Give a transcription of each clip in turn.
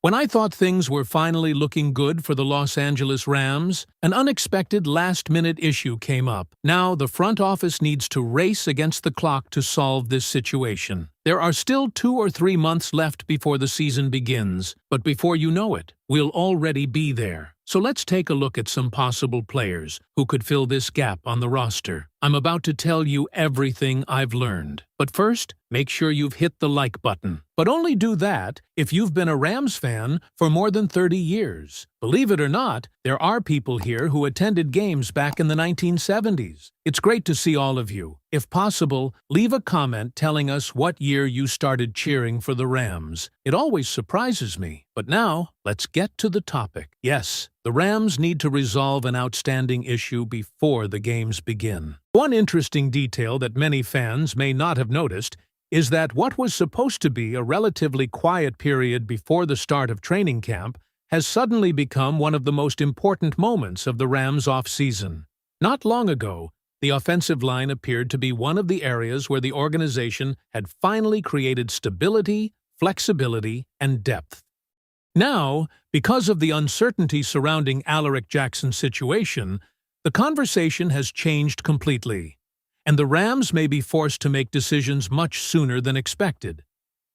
When I thought things were finally looking good for the Los Angeles Rams, an unexpected last-minute issue came up. Now, the front office needs to race against the clock to solve this situation. There are still 2 or 3 months left before the season begins, but before you know it, we'll already be there. So let's take a look at some possible players who could fill this gap on the roster. I'm about to tell you everything I've learned. But first, make sure you've hit the like button. But only do that if you've been a Rams fan for more than 30 years. Believe it or not, there are people here who attended games back in the 1970s. It's great to see all of you. If possible, leave a comment telling us what year you started cheering for the Rams. It always surprises me. But now, let's get to the topic. Yes, the Rams need to resolve an outstanding issue before the games begin. One interesting detail that many fans may not have noticed is that what was supposed to be a relatively quiet period before the start of training camp has suddenly become one of the most important moments of the Rams' offseason. Not long ago, the offensive line appeared to be one of the areas where the organization had finally created stability, flexibility, and depth. Now, because of the uncertainty surrounding Alaric Jackson's situation, the conversation has changed completely, and the Rams may be forced to make decisions much sooner than expected.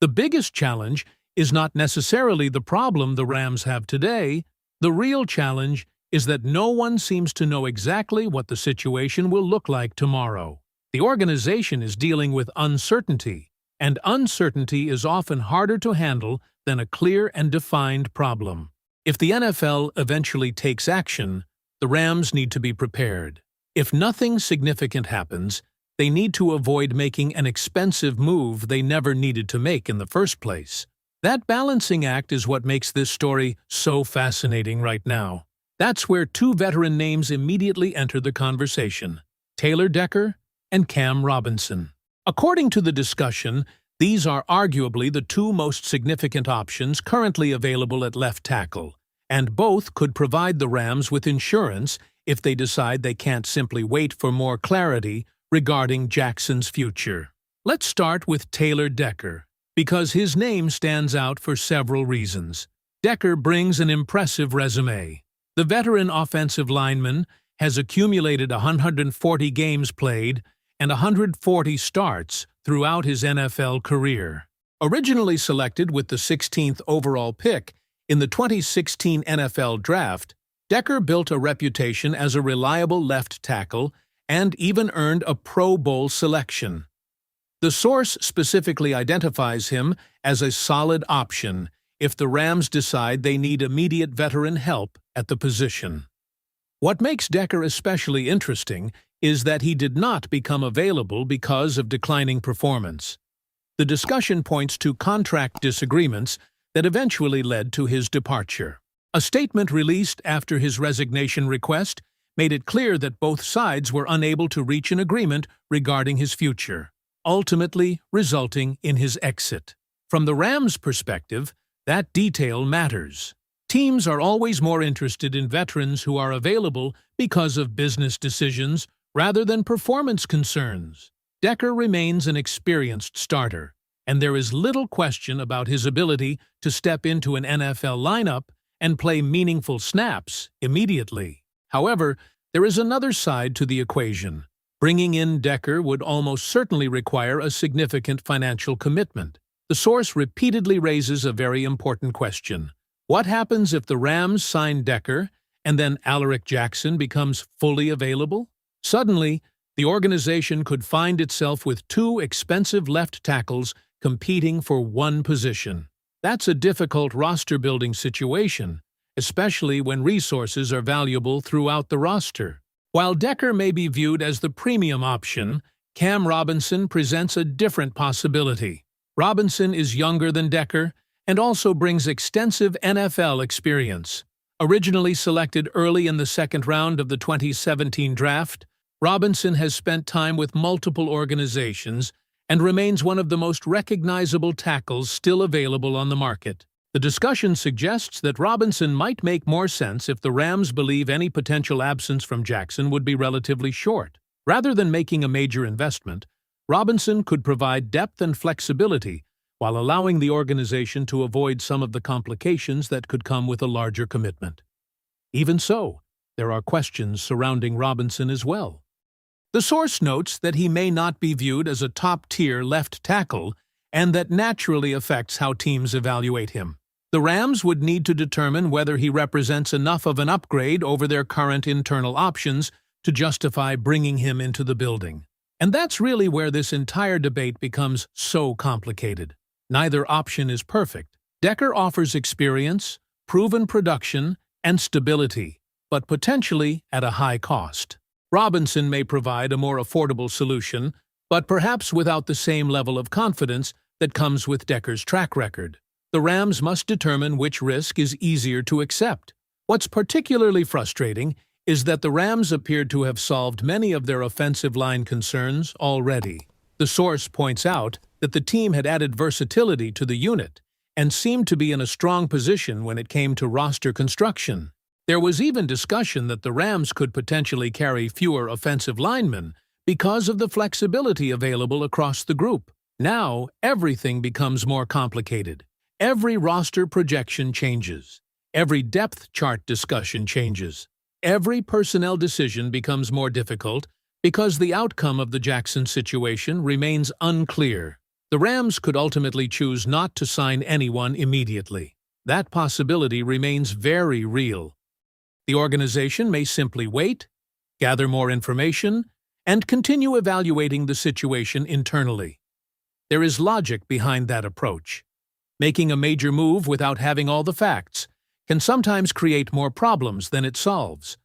The biggest challenge is not necessarily the problem the Rams have today. The real challenge is that no one seems to know exactly what the situation will look like tomorrow. The organization is dealing with uncertainty, and uncertainty is often harder to handle than a clear and defined problem. If the NFL eventually takes action, the Rams need to be prepared. If nothing significant happens, they need to avoid making an expensive move they never needed to make in the first place. That balancing act is what makes this story so fascinating right now. That's where 2 veteran names immediately enter the conversation: Taylor Decker and Cam Robinson. According to the discussion, these are arguably the 2 most significant options currently available at left tackle, and both could provide the Rams with insurance if they decide they can't simply wait for more clarity regarding Jackson's future. Let's start with Taylor Decker, because his name stands out for several reasons. Decker brings an impressive resume. The veteran offensive lineman has accumulated 140 games played and 140 starts throughout his NFL career. Originally selected with the 16th overall pick in the 2016 NFL Draft, Decker built a reputation as a reliable left tackle and even earned a Pro Bowl selection. The source specifically identifies him as a solid option if the Rams decide they need immediate veteran help at the position. What makes Decker especially interesting is that he did not become available because of declining performance. The discussion points to contract disagreements that eventually led to his departure. A statement released after his resignation request made it clear that both sides were unable to reach an agreement regarding his future, ultimately resulting in his exit. From the Rams' perspective, that detail matters. Teams are always more interested in veterans who are available because of business decisions rather than performance concerns. Decker remains an experienced starter, and there is little question about his ability to step into an NFL lineup and play meaningful snaps immediately. However, there is another side to the equation. Bringing in Decker would almost certainly require a significant financial commitment. The source repeatedly raises a very important question. What happens if the Rams sign Decker and then Alaric Jackson becomes fully available? Suddenly, the organization could find itself with 2 expensive left tackles competing for one position. That's a difficult roster-building situation, especially when resources are valuable throughout the roster. While Decker may be viewed as the premium option, Cam Robinson presents a different possibility. Robinson is younger than Decker and also brings extensive NFL experience. Originally selected early in the 2nd round of the 2017 draft, Robinson has spent time with multiple organizations and remains one of the most recognizable tackles still available on the market. The discussion suggests that Robinson might make more sense if the Rams believe any potential absence from Jackson would be relatively short. Rather than making a major investment, Robinson could provide depth and flexibility while allowing the organization to avoid some of the complications that could come with a larger commitment. Even so, there are questions surrounding Robinson as well. The source notes that he may not be viewed as a top-tier left tackle, and that naturally affects how teams evaluate him. The Rams would need to determine whether he represents enough of an upgrade over their current internal options to justify bringing him into the building. And that's really where this entire debate becomes so complicated. Neither option is perfect. Decker offers experience, proven production, and stability, but potentially at a high cost. Robinson may provide a more affordable solution, but perhaps without the same level of confidence that comes with Decker's track record. The Rams must determine which risk is easier to accept. What's particularly frustrating is that the Rams appeared to have solved many of their offensive line concerns already. The source points out that the team had added versatility to the unit and seemed to be in a strong position when it came to roster construction. There was even discussion that the Rams could potentially carry fewer offensive linemen because of the flexibility available across the group. Now, everything becomes more complicated. Every roster projection changes. Every depth chart discussion changes. Every personnel decision becomes more difficult because the outcome of the Jackson situation remains unclear. The Rams could ultimately choose not to sign anyone immediately. That possibility remains very real. The organization may simply wait, gather more information, and continue evaluating the situation internally. There is logic behind that approach. Making a major move without having all the facts can sometimes create more problems than it solves.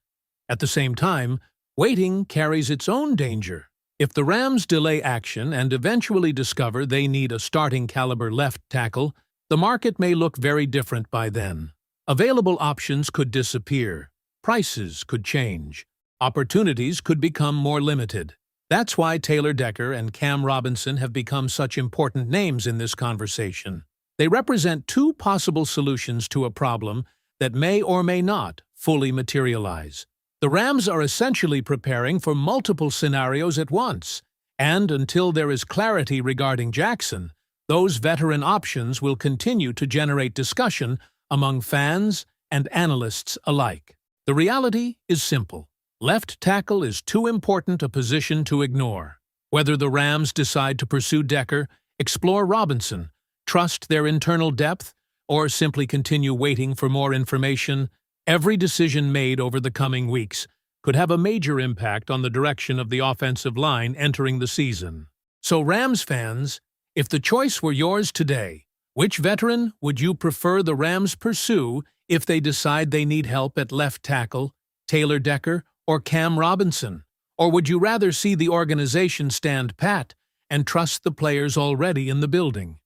At the same time, waiting carries its own danger. If the Rams delay action and eventually discover they need a starting-caliber left tackle, the market may look very different by then. Available options could disappear. Prices could change. Opportunities could become more limited. That's why Taylor Decker and Cam Robinson have become such important names in this conversation. They represent two possible solutions to a problem that may or may not fully materialize. The Rams are essentially preparing for multiple scenarios at once, and until there is clarity regarding Jackson, those veteran options will continue to generate discussion among fans and analysts alike. The reality is simple. Left tackle is too important a position to ignore. Whether the Rams decide to pursue Decker, explore Robinson, trust their internal depth, or simply continue waiting for more information, every decision made over the coming weeks could have a major impact on the direction of the offensive line entering the season. So Rams fans, if the choice were yours today, which veteran would you prefer the Rams pursue if they decide they need help at left tackle, Taylor Decker or Cam Robinson? Or would you rather see the organization stand pat and trust the players already in the building?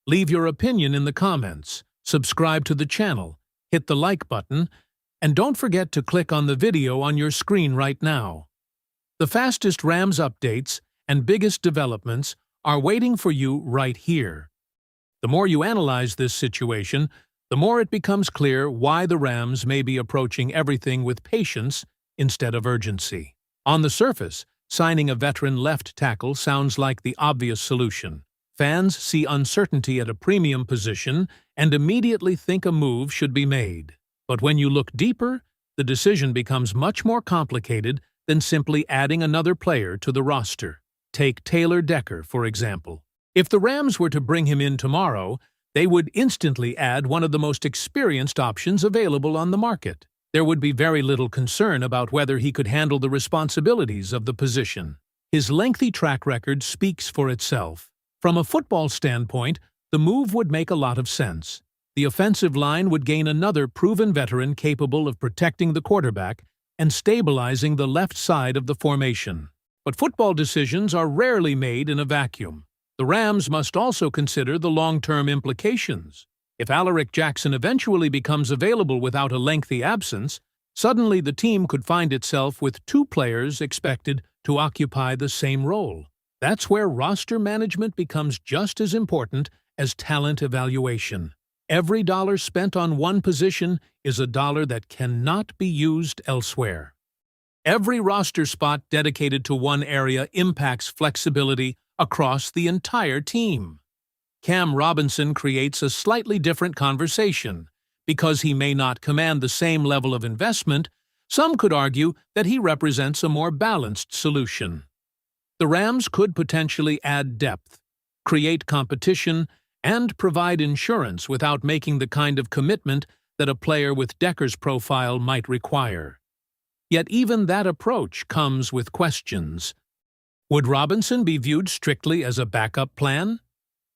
Leave your opinion in the comments, subscribe to the channel, hit the like button, and don't forget to click on the video on your screen right now. The fastest Rams updates and biggest developments are waiting for you right here. The more you analyze this situation, the more it becomes clear why the Rams may be approaching everything with patience instead of urgency. On the surface, signing a veteran left tackle sounds like the obvious solution. Fans see uncertainty at a premium position and immediately think a move should be made. But when you look deeper, the decision becomes much more complicated than simply adding another player to the roster. Take Taylor Decker, for example. If the Rams were to bring him in tomorrow, they would instantly add one of the most experienced options available on the market. There would be very little concern about whether he could handle the responsibilities of the position. His lengthy track record speaks for itself. From a football standpoint, the move would make a lot of sense. The offensive line would gain another proven veteran capable of protecting the quarterback and stabilizing the left side of the formation. But football decisions are rarely made in a vacuum. The Rams must also consider the long-term implications. If Alaric Jackson eventually becomes available without a lengthy absence, suddenly the team could find itself with two players expected to occupy the same role. That's where roster management becomes just as important as talent evaluation. Every dollar spent on one position is a dollar that cannot be used elsewhere. Every roster spot dedicated to one area impacts flexibility across the entire team. Cam Robinson creates a slightly different conversation. Because he may not command the same level of investment, some could argue that he represents a more balanced solution. The Rams could potentially add depth, create competition, and provide insurance without making the kind of commitment that a player with Decker's profile might require. Yet even that approach comes with questions. Would Robinson be viewed strictly as a backup plan?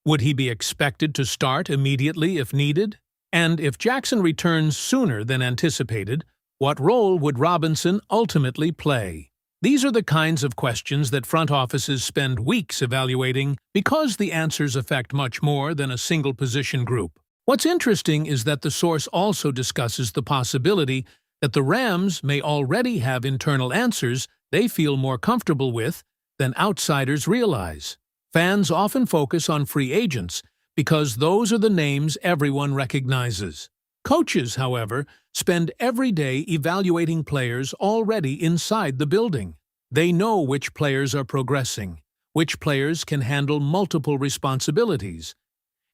Would he be expected to start immediately if needed? And if Jackson returns sooner than anticipated, what role would Robinson ultimately play? These are the kinds of questions that front offices spend weeks evaluating because the answers affect much more than a single position group. What's interesting is that the source also discusses the possibility that the Rams may already have internal answers they feel more comfortable with than outsiders realize. Fans often focus on free agents because those are the names everyone recognizes. Coaches, however, spend every day evaluating players already inside the building. They know which players are progressing, which players can handle multiple responsibilities,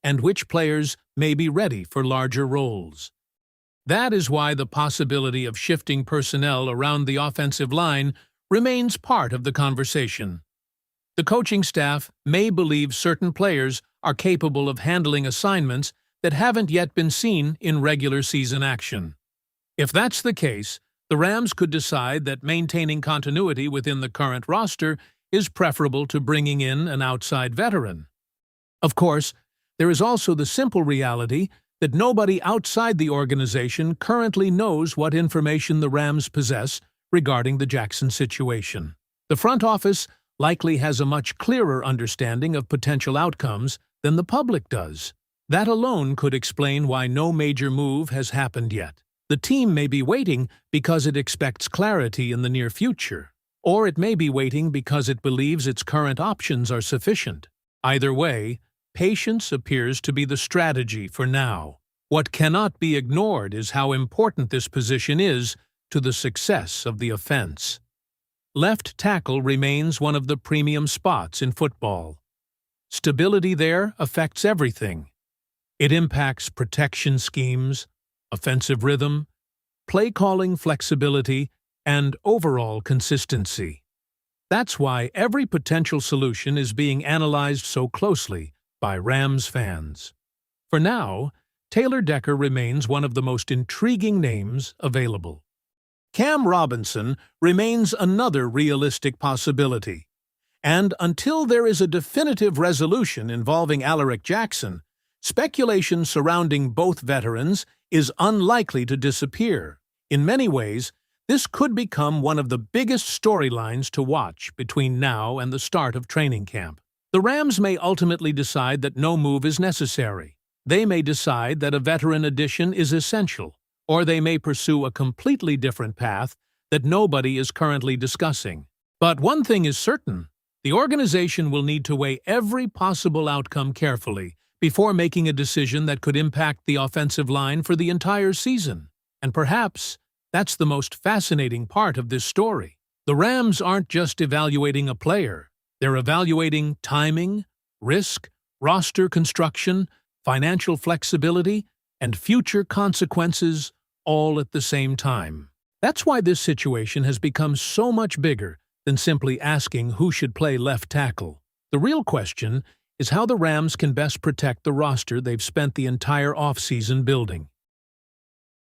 and which players may be ready for larger roles. That is why the possibility of shifting personnel around the offensive line remains part of the conversation. The coaching staff may believe certain players are capable of handling assignments that haven't yet been seen in regular season action. If that's the case, the Rams could decide that maintaining continuity within the current roster is preferable to bringing in an outside veteran. Of course, there is also the simple reality that nobody outside the organization currently knows what information the Rams possess regarding the Jackson situation. The front office likely has a much clearer understanding of potential outcomes than the public does. That alone could explain why no major move has happened yet. The team may be waiting because it expects clarity in the near future, or it may be waiting because it believes its current options are sufficient. Either way, patience appears to be the strategy for now. What cannot be ignored is how important this position is to the success of the offense. Left tackle remains one of the premium spots in football. Stability there affects everything. It impacts protection schemes, offensive rhythm, play-calling flexibility, and overall consistency. That's why every potential solution is being analyzed so closely by Rams fans. For now, Taylor Decker remains one of the most intriguing names available. Cam Robinson remains another realistic possibility. And until there is a definitive resolution involving Alaric Jackson, speculation surrounding both veterans is unlikely to disappear. In many ways, this could become one of the biggest storylines to watch between now and the start of training camp. The Rams may ultimately decide that no move is necessary. They may decide that a veteran addition is essential, or they may pursue a completely different path that nobody is currently discussing. But one thing is certain: the organization will need to weigh every possible outcome carefully before making a decision that could impact the offensive line for the entire season. And perhaps that's the most fascinating part of this story. The Rams aren't just evaluating a player. They're evaluating timing, risk, roster construction, financial flexibility, and future consequences all at the same time. That's why this situation has become so much bigger than simply asking who should play left tackle. The real question is how the Rams can best protect the roster they've spent the entire offseason building.